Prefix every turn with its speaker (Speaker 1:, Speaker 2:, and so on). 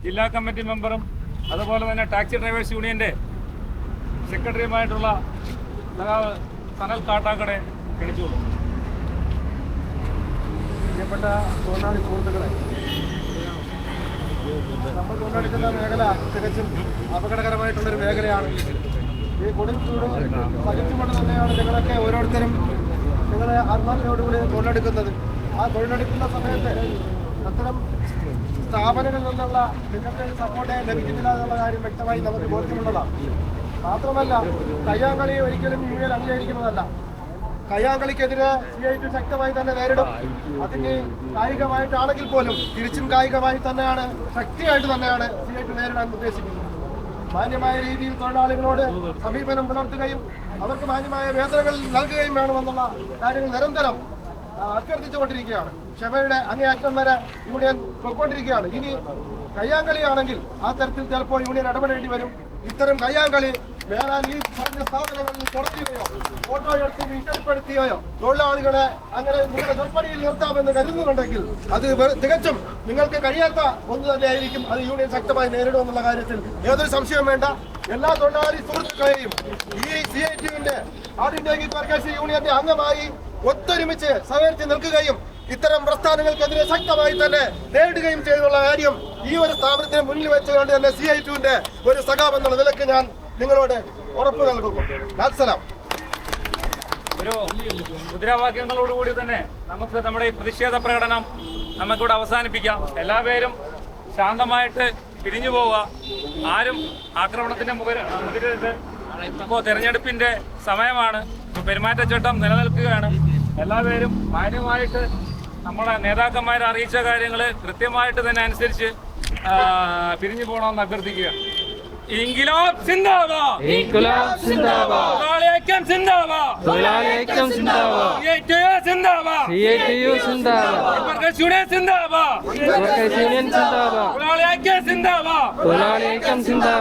Speaker 1: ജില്ലാ കമ്മിറ്റി മെമ്പറും അതുപോലെ തന്നെ ടാക്സി ഡ്രൈവേഴ്സ് യൂണിയന്റെ സെക്രട്ടറിയുമായിട്ടുള്ള സനൽ കാട്ടാക്കടെ ക്ഷണിച്ചുകൊള്ളു.
Speaker 2: പ്രിയപ്പെട്ട തൊഴിലാളി സുഹൃത്തുക്കളെ, നമ്മൾ തൊഴിലെടുക്കുന്ന മേഖല തികച്ചും അപകടകരമായിട്ടുള്ളൊരു മേഖലയാണ്. ഈ കൊടുംചൂട് സഹിച്ചുകൊണ്ട് തന്നെയാണ് ഞങ്ങളൊക്കെ ഓരോരുത്തരും നിങ്ങളെ ആത്മാവിനോടുകൂടി തൊഴിലെടുക്കുന്നത്. ആ തൊഴിലെടുക്കുന്ന സമയത്ത് അത്തരം സ്ഥാപനങ്ങളിൽ നിന്നുള്ള നിങ്ങൾക്ക് സപ്പോർട്ട് ലഭിക്കുന്നില്ല എന്നുള്ള കാര്യം വ്യക്തമായി നമുക്ക് ബോധ്യമുള്ളതാണ്. മാത്രമല്ല, കയ്യാങ്കളി ഒരിക്കലും യൂണിയൻ അംഗീകരിക്കുന്നതല്ല. കയ്യാങ്കളിക്കെതിരെ CIT ശക്തമായി തന്നെ നേരിടും. അതിന് കായികമായിട്ടാണെങ്കിൽ പോലും തിരിച്ചും കായികമായി തന്നെയാണ്, ശക്തിയായിട്ട് തന്നെയാണ് CIT നേരിടാൻ ഉദ്ദേശിക്കുന്നത്. മാന്യമായ രീതിയിൽ തൊഴിലാളികളോട് സമീപനം പുലർത്തുകയും അവർക്ക് മാന്യമായ വേതനങ്ങൾ നൽകുകയും വേണമെന്നുള്ള കാര്യങ്ങൾ നിരന്തരം അഭ്യർത്ഥിച്ചുകൊണ്ടിരിക്കുകയാണ്. ക്ഷമയുടെ അങ്ങേയറ്റം വരെ യൂണിയൻ പൊയ്ക്കൊണ്ടിരിക്കുകയാണ്. ഇനി കയ്യാങ്കളിയാണെങ്കിൽ ആ തരത്തിൽ ചിലപ്പോൾ യൂണിയൻ ഇടപെടേണ്ടി വരും. ഇത്തരം കയ്യാങ്കളി വേറാൻ ഈ പറഞ്ഞ സ്ഥാപനങ്ങളിൽ തുടങ്ങുകയോ ഫോട്ടോ എടുത്ത് ഭീഷണിപ്പെടുത്തുകയോ തൊഴിലാളികളെ അങ്ങനെ നിങ്ങളുടെ തൊൽപ്പണിയിൽ നിർത്താമെന്ന് കരുതുന്നുണ്ടെങ്കിൽ അത് തികച്ചും നിങ്ങൾക്ക് കഴിയാത്ത ഒന്ന് തന്നെയായിരിക്കും. അത് യൂണിയൻ ശക്തമായി നേരിടുമെന്നുള്ള കാര്യത്തിൽ യാതൊരു സംശയവും വേണ്ട. എല്ലാ തൊഴിലാളി സുഹൃത്തുക്കളെയും ഈ CIT-ന്റെ ആൾ ഇന്ത്യ വർക്കേഴ്സ് യൂണിയന്റെ അംഗമായി ഒത്തൊരുമിച്ച് സഹകരിച്ച് നിൽക്കുകയും ഇത്തരം പ്രസ്ഥാനങ്ങൾക്കെതിരെ ശക്തമായി തന്നെ നേരിടുകയും ചെയ്യുന്നുള്ള കാര്യം ഈ ഒരു സ്ഥാപനത്തിന് മുന്നിൽ വെച്ചുകൊണ്ട് തന്നെ CIT-ന്റെ ഒരു സഖാവ് എന്നുള്ള നിലയ്ക്ക് ഞാൻ നിങ്ങളോട് ഉറപ്പ് നൽകുന്നു. സലാം.
Speaker 1: ഒരു മുദ്രാവാക്യങ്ങളോടുകൂടി തന്നെ നമുക്ക് നമ്മുടെ ഈ പ്രതിഷേധ പ്രകടനം നമുക്കിവിടെ അവസാനിപ്പിക്കാം. എല്ലാവരും ശാന്തമായിട്ട് പിരിഞ്ഞു പോവുക. ആരും ആക്രമണത്തിന്റെ മുതിരരുത്. ഇപ്പോൾ തെരഞ്ഞെടുപ്പിന്റെ സമയമാണ്. പെരുമാറ്റച്ചട്ടം നിലനിൽക്കുകയാണ്. എല്ലാവരും മാന്യമായിട്ട് നമ്മുടെ നേതാക്കന്മാരെ അറിയിച്ച കാര്യങ്ങൾ കൃത്യമായിട്ട് തന്നെ അനുസരിച്ച് പിരിഞ്ഞു പോകണമെന്ന് അഭ്യർത്ഥിക്കുക. ഇൻക്വിലാബ് സിന്ദാബാദ്, ഇൻക്വിലാബ് സിന്ദാബാദ്, തൊഴിലാളി ഐക്യം സിന്ദാബാദ്, തൊഴിലാളി ഐക്യം സിന്ദാബാദ്, CITU സിന്ദാബാദ്, CITU സിന്ദാബാദ്, വർക്കേഴ്സ് യൂണിയൻ സിന്ദാബാദ്, വർക്കേഴ്സ് യൂണിയൻ സിന്ദാബാദ്, തൊഴിലാളി ഐക്യം സിന്ദാബാദ്, തൊഴിലാളി ഐക്യം സിന്ദാബാദ്.